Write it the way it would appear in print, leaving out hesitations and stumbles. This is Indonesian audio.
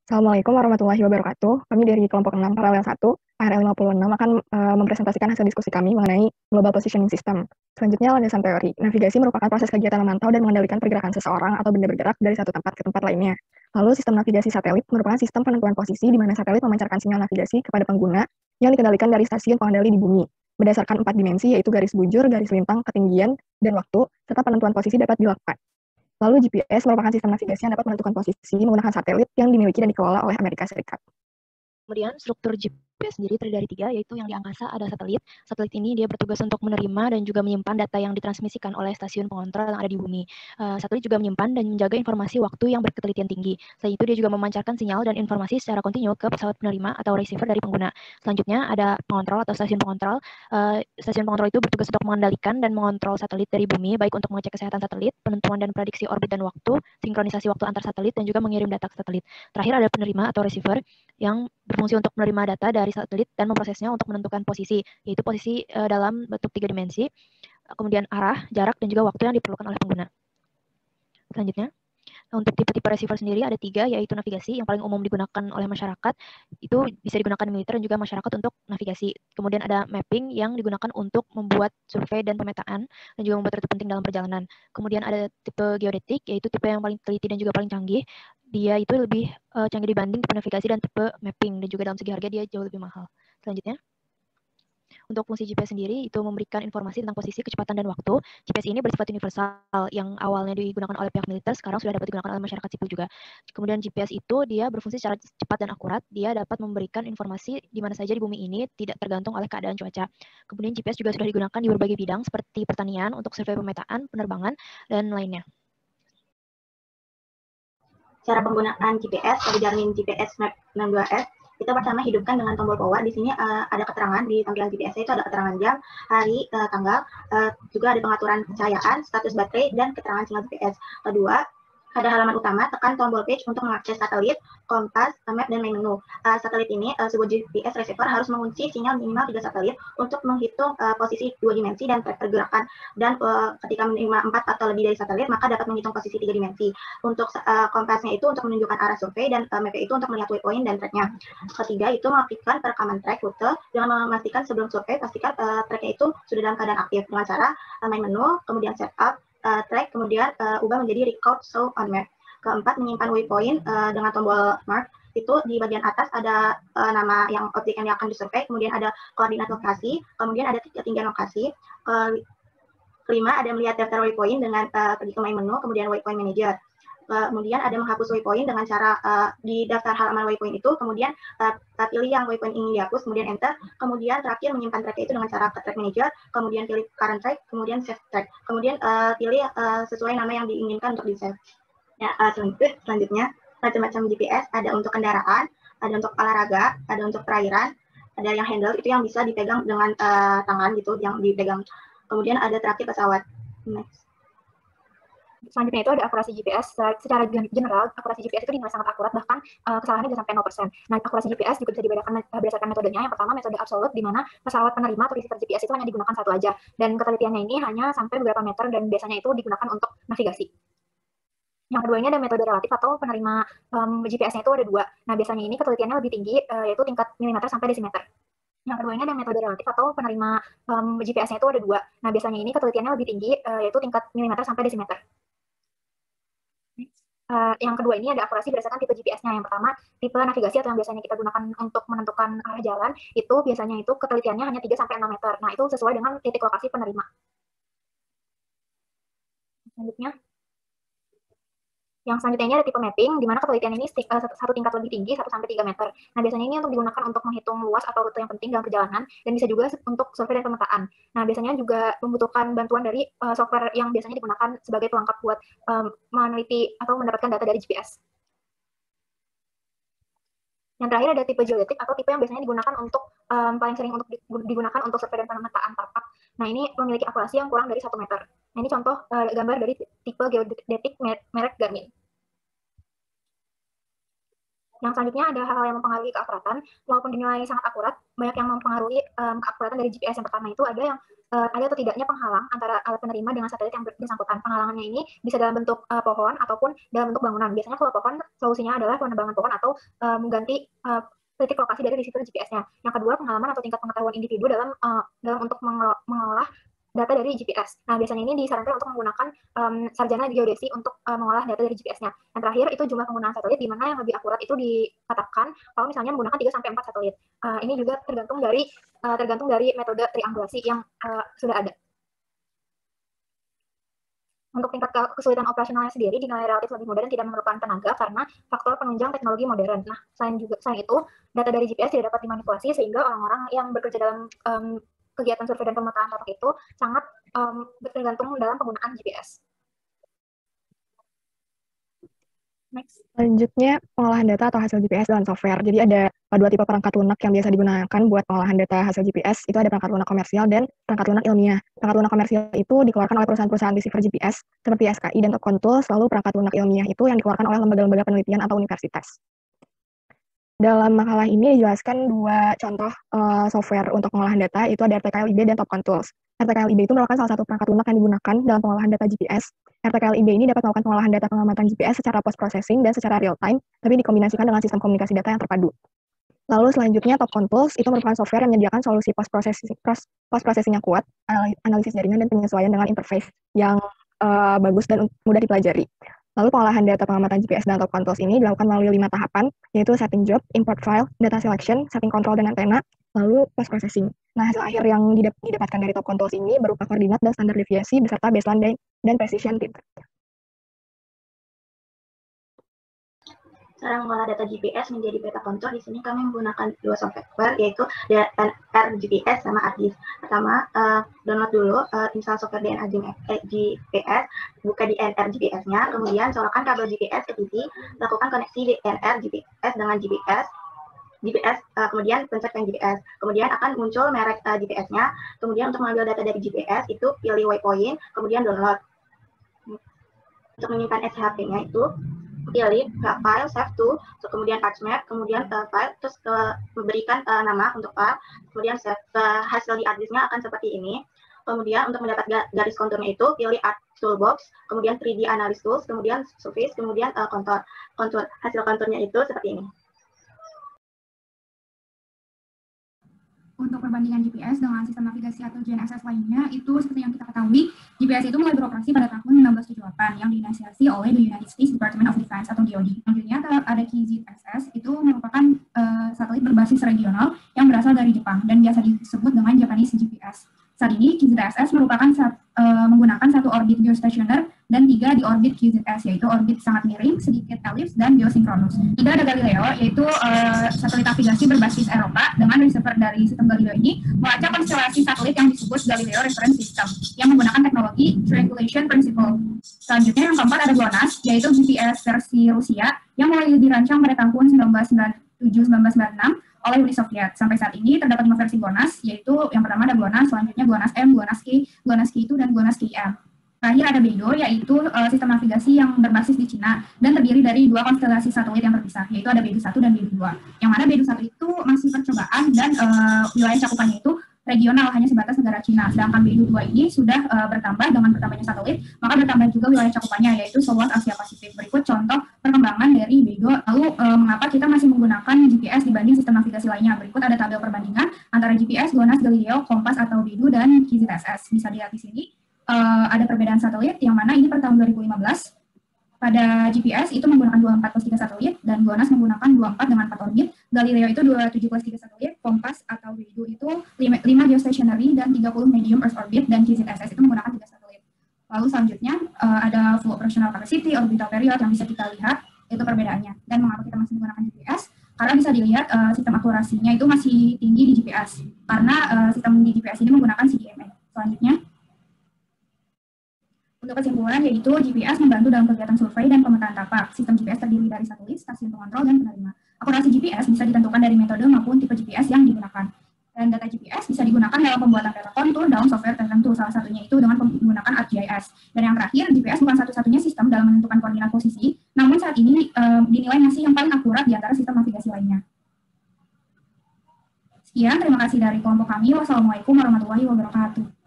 Assalamualaikum warahmatullahi wabarakatuh. Kami dari kelompok 6 paralel 1, ARL 56 akan mempresentasikan hasil diskusi kami mengenai Global Positioning System. Selanjutnya landasan teori. Navigasi merupakan proses kegiatan memantau dan mengendalikan pergerakan seseorang atau benda bergerak dari satu tempat ke tempat lainnya. Lalu sistem navigasi satelit merupakan sistem penentuan posisi di mana satelit memancarkan sinyal navigasi kepada pengguna yang dikendalikan dari stasiun pengendali di bumi. Berdasarkan 4 dimensi yaitu garis bujur, garis lintang, ketinggian, dan waktu, serta penentuan posisi dapat dilakukan. Lalu GPS merupakan sistem navigasi yang dapat menentukan posisi menggunakan satelit yang dimiliki dan dikelola oleh Amerika Serikat. Kemudian struktur GPS sendiri terdiri dari 3, yaitu yang di angkasa ada satelit. Satelit ini dia bertugas untuk menerima dan juga menyimpan data yang ditransmisikan oleh stasiun pengontrol yang ada di bumi. Satelit juga menyimpan dan menjaga informasi waktu yang berketelitian tinggi. Selain itu dia juga memancarkan sinyal dan informasi secara kontinu ke pesawat penerima atau receiver dari pengguna. Selanjutnya ada pengontrol atau stasiun pengontrol. Stasiun pengontrol itu bertugas untuk mengendalikan dan mengontrol satelit dari bumi, baik untuk mengecek kesehatan satelit, penentuan dan prediksi orbit dan waktu, sinkronisasi waktu antar satelit, dan juga mengirim data ke satelit. Terakhir ada penerima atau receiver yang berfungsi untuk menerima data dari satelit dan memprosesnya untuk menentukan posisi, yaitu posisi dalam bentuk 3 dimensi, kemudian arah, jarak, dan juga waktu yang diperlukan oleh pengguna. Selanjutnya, untuk tipe-tipe receiver sendiri ada 3, yaitu navigasi yang paling umum digunakan oleh masyarakat, itu bisa digunakan militer dan juga masyarakat untuk navigasi. Kemudian ada mapping yang digunakan untuk membuat survei dan pemetaan dan juga membuat rute penting dalam perjalanan. Kemudian ada tipe geodetik, yaitu tipe yang paling teliti dan juga paling canggih. Dia itu lebih canggih dibanding tipe navigasi dan tipe mapping, dan juga dalam segi harga dia jauh lebih mahal. Selanjutnya, untuk fungsi GPS sendiri itu memberikan informasi tentang posisi, kecepatan, dan waktu. GPS ini bersifat universal, yang awalnya digunakan oleh pihak militer, sekarang sudah dapat digunakan oleh masyarakat sipil juga. Kemudian GPS itu dia berfungsi secara cepat dan akurat, dia dapat memberikan informasi di mana saja di bumi ini, tidak tergantung oleh keadaan cuaca. Kemudian GPS juga sudah digunakan di berbagai bidang seperti pertanian, untuk survei pemetaan, penerbangan, dan lainnya. Cara penggunaan GPS pada Garmin GPS Map 62S itu pertama hidupkan dengan tombol power. Di sini ada keterangan di tampilan GPS itu ada keterangan jam, hari, tanggal, juga ada pengaturan pencahayaan, status baterai, dan keterangan sinyal GPS. Kedua, pada halaman utama, tekan tombol page untuk mengakses satelit, kompas, map, dan main menu. Satelit ini, sebuah GPS receiver harus mengunci sinyal minimal 3 satelit untuk menghitung posisi 2 dimensi dan track pergerakan. Dan ketika menerima 4 atau lebih dari satelit, maka dapat menghitung posisi 3 dimensi. Untuk kompasnya itu untuk menunjukkan arah survei, dan mapnya itu untuk melihat waypoint dan tracknya. Ketiga, itu mengaktifkan perekaman track rute dengan memastikan sebelum survei, pastikan tracknya itu sudah dalam keadaan aktif dengan cara main menu, kemudian setup, track, kemudian ubah menjadi record show on map. Keempat, menyimpan waypoint dengan tombol mark. Itu di bagian atas ada nama yang objek yang akan disurvei, kemudian ada koordinat lokasi, kemudian ada ketinggian lokasi. Kelima, ada melihat daftar waypoint dengan pergi ke main menu, kemudian waypoint manager. Kemudian ada menghapus waypoint dengan cara di daftar halaman waypoint itu, kemudian pilih yang waypoint ingin dihapus, kemudian enter, kemudian terakhir menyimpan track itu dengan cara ke track manager, kemudian pilih current track, kemudian save track, kemudian pilih sesuai nama yang diinginkan untuk di save. Ya, selanjutnya macam-macam GPS ada untuk kendaraan, ada untuk olahraga, ada untuk perairan, ada yang handle itu yang bisa dipegang dengan tangan gitu, yang dipegang. Kemudian ada terakhir pesawat. Next. Selanjutnya itu ada akurasi GPS. Secara general, akurasi GPS itu dinilai sangat akurat, bahkan kesalahannya bisa sampai 0%. Nah, akurasi GPS juga bisa dibedakan berdasarkan metodenya. Yang pertama, metode absolut, di mana pesawat penerima atau receiver GPS itu hanya digunakan satu aja. Dan ketelitiannya ini hanya sampai beberapa meter, dan biasanya itu digunakan untuk navigasi. Yang kedua ini ada metode relatif, atau penerima GPS-nya itu ada 2. Nah, biasanya ini ketelitiannya lebih tinggi, yaitu tingkat milimeter sampai desimeter. Yang kedua ini ada metode relatif, atau penerima GPS-nya itu ada 2. Nah, biasanya ini ketelitiannya lebih tinggi, yaitu tingkat milimeter sampai desimeter. Yang kedua ini ada akurasi berdasarkan tipe GPS-nya. Yang pertama, tipe navigasi atau yang biasanya kita gunakan untuk menentukan arah jalan, itu biasanya itu ketelitiannya hanya 3-6 meter. Nah, itu sesuai dengan titik lokasi penerima. Yang selanjutnya ini ada tipe mapping, di mana ketelitian ini satu tingkat lebih tinggi, 1-3 meter. Nah, biasanya ini untuk digunakan untuk menghitung luas atau rute yang penting dalam perjalanan, dan bisa juga untuk survei dan pemetaan. Nah, biasanya juga membutuhkan bantuan dari software yang biasanya digunakan sebagai pelengkap buat meneliti atau mendapatkan data dari GPS. Yang terakhir ada tipe geodetik, atau tipe yang biasanya digunakan untuk paling sering untuk digunakan untuk survei dan pemetaan tapak. Nah, ini memiliki akurasi yang kurang dari 1 meter. Nah, ini contoh gambar dari tipe geodetik merek Garmin. Yang selanjutnya ada hal-hal yang mempengaruhi keakuratan. Walaupun dinilai sangat akurat, banyak yang mempengaruhi keakuratan dari GPS. Yang pertama itu ada yang ada atau tidaknya penghalang antara alat penerima dengan satelit yang bersangkutan. Penghalangannya ini bisa dalam bentuk pohon ataupun dalam bentuk bangunan. Biasanya kalau pohon, solusinya adalah penebangan pohon atau mengganti titik lokasi dari receiver GPS-nya. Yang kedua, pengalaman atau tingkat pengetahuan individu dalam untuk mengolah data dari GPS. Nah, biasanya ini disarankan untuk menggunakan sarjana geodesi untuk mengolah data dari GPS-nya. Yang terakhir itu jumlah penggunaan satelit, di mana yang lebih akurat itu dikatakan kalau misalnya menggunakan 3-4 satelit. Ini juga tergantung dari metode triangulasi yang sudah ada. Untuk tingkat kesulitan operasionalnya sendiri dinilai relatif lebih mudah dan tidak memerlukan tenaga karena faktor penunjang teknologi modern. Nah, selain itu, data dari GPS tidak dapat dimanipulasi sehingga orang-orang yang bekerja dalam kegiatan survei dan pemetaan tapak itu sangat tergantung dalam penggunaan GPS. Next. Selanjutnya, pengolahan data atau hasil GPS dalam software. Jadi ada dua tipe perangkat lunak yang biasa digunakan buat pengolahan data hasil GPS. Itu ada perangkat lunak komersial dan perangkat lunak ilmiah. Perangkat lunak komersial itu dikeluarkan oleh perusahaan-perusahaan receiver GPS seperti SKI dan Topcon Tools, lalu perangkat lunak ilmiah itu yang dikeluarkan oleh lembaga-lembaga penelitian atau universitas. Dalam makalah ini dijelaskan dua contoh software untuk pengolahan data, itu ada RTKLIB dan Topcon Tools. RTKLIB itu merupakan salah satu perangkat lunak yang digunakan dalam pengolahan data GPS. RTKLIB ini dapat melakukan pengolahan data pengamatan GPS secara post-processing dan secara real-time, tapi dikombinasikan dengan sistem komunikasi data yang terpadu. Lalu selanjutnya Topcon Tools itu merupakan software yang menyediakan solusi post-processing yang kuat, analisis jaringan dan penyesuaian dengan interface yang bagus dan mudah dipelajari. Lalu pengolahan data pengamatan GPS dan Topcon Tools ini dilakukan melalui 5 tahapan, yaitu setting job, import file, data selection, setting control dan antena, lalu post-processing. Nah, hasil akhir yang didapatkan dari Topcon Tools ini berupa koordinat dan standar deviasi beserta baseline dan precision data. Cara mengolah data GPS menjadi peta kontur, di sini kami menggunakan dua software, yaitu RGPS sama ArcGIS. Pertama, download dulu, install software DNA GPS, buka di RGPS-nya, kemudian colokan kabel GPS ke TV, lakukan koneksi DNR GPS dengan GPS, kemudian pencet yang GPS, kemudian akan muncul merek GPS-nya, kemudian untuk mengambil data dari GPS, itu pilih waypoint, kemudian download. Untuk menyimpan SHP-nya itu, pilih file, save to, kemudian ArcMap, kemudian file, terus memberikan nama untuk file, kemudian save, hasil di ArcGIS-nya akan seperti ini. Kemudian untuk mendapat garis konturnya itu, pilih Arc Toolbox, kemudian 3D Analysis Tools, kemudian Surface, kemudian kontur. Hasil konturnya itu seperti ini. Untuk perbandingan GPS dengan sistem navigasi atau GNSS lainnya, itu seperti yang kita ketahui, GPS itu mulai beroperasi pada tahun 1978 yang diinisiasi oleh the United States Department of Defense atau DoD. Selanjutnya ada KZSS, itu merupakan satelit berbasis regional yang berasal dari Jepang dan biasa disebut dengan Japanese GPS. Saat ini KZSS merupakan menggunakan satu orbit geostationer dan 3 di orbit QZS, yaitu orbit sangat miring, sedikit elips, dan geosinkronus. 3 ada Galileo, yaitu satelit navigasi berbasis Eropa dengan receiver dari sistem Galileo ini melacak konstelasi satelit yang disebut Galileo Reference System yang menggunakan teknologi Triangulation Principle. Selanjutnya yang keempat ada GLONASS, yaitu GPS versi Rusia yang mulai dirancang pada tahun 1997-1996 oleh Uni Soviet. Sampai saat ini terdapat 5 versi GLONASS, yaitu yang pertama ada GLONASS, selanjutnya GLONASS M, GLONASS K, GLONASS K2, dan GLONASS KM. Terakhir ada BeiDou, yaitu sistem navigasi yang berbasis di Cina dan terdiri dari 2 konstelasi satelit yang terpisah, yaitu ada BeiDou 1 dan BeiDou 2. Yang mana BeiDou 1 itu masih percobaan dan wilayah cakupannya itu regional, hanya sebatas negara Cina. Sedangkan BeiDou 2 ini sudah bertambah dengan bertambahnya satelit, maka bertambah juga wilayah cakupannya, yaitu seluas Asia Pasifik. Berikut contoh perkembangan dari BeiDou. Lalu mengapa kita masih menggunakan GPS dibanding sistem navigasi lainnya? Berikut ada tabel perbandingan antara GPS, GLONASS, Galileo, Kompas atau BeiDou, dan KZSS. Bisa dilihat di sini. Ada perbedaan satelit, yang mana ini per tahun 2015. Pada GPS itu menggunakan 24 plus 3 satelit, dan GLONASS menggunakan 24 dengan 4 orbit. Galileo itu 27 plus 3 satelit, Kompas atau BeiDou itu 5 geostationary dan 30 medium Earth orbit, dan KZSS itu menggunakan 3 satelit. Lalu selanjutnya ada full operational capacity, orbital period yang bisa kita lihat, itu perbedaannya. Dan mengapa kita masih menggunakan GPS? Karena bisa dilihat sistem akurasinya itu masih tinggi di GPS, karena sistem di GPS ini menggunakan CDMA. Selanjutnya, untuk kesimpulan, yaitu GPS membantu dalam kegiatan survei dan pemetaan tapak. Sistem GPS terdiri dari satelit, stasiun pengontrol, dan penerima. Akurasi GPS bisa ditentukan dari metode maupun tipe GPS yang digunakan. Dan data GPS bisa digunakan dalam pembuatan data kontur dalam software tertentu, salah satunya itu dengan menggunakan ArcGIS. Dan yang terakhir, GPS bukan satu-satunya sistem dalam menentukan koordinat posisi, namun saat ini dinilai masih yang paling akurat di antara sistem Sekian, terima kasih dari kelompok kami. Wassalamualaikum warahmatullahi wabarakatuh.